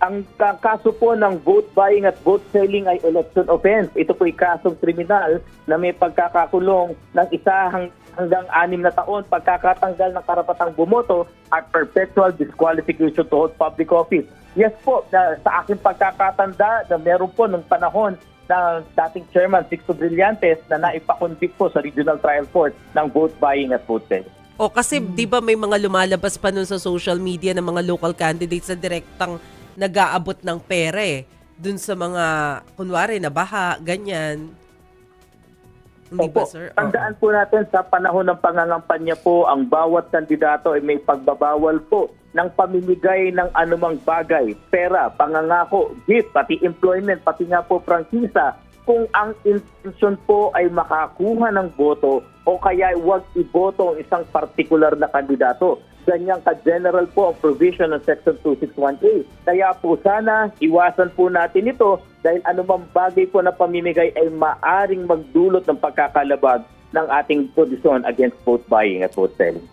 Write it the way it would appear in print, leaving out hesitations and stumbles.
Ang kaso po ng vote buying at vote selling ay election offense. Ito po ay kasong kriminal na may pagkakakulong ng 1 hanggang 6 na taon, pagkakatanggal ng karapatang bumoto at perpetual disqualification to hold public office. Yes po, sa aking pagkakatanda na meron po nung panahon ng dating chairman Sixto Brillantes na naipakonvict po sa Regional Trial Court ng vote buying at vote selling. O kasi 'di ba may mga lumalabas pa nun sa social media ng mga local candidates na direktang nag-aabot ng pera dun sa mga kunwari na baha, ganyan. Hindi ba, Opo. sir? Tandaan po natin sa panahon ng pangangampanya po, ang bawat kandidato ay may pagbabawal po ng pamimigay ng anumang bagay, pera, pangangako, gift, pati employment, pati nga po prangkisa, kung ang intention po ay makakuha ng boto o kaya huwag iboto ang isang partikular na kandidato. Ganyang ka-general po ang provision ng Section 261A. Kaya po sana iwasan po natin ito dahil anumang bagay po na pamimigay ay maaring magdulot ng pagkakalabag ng ating posisyon against vote buying at vote selling.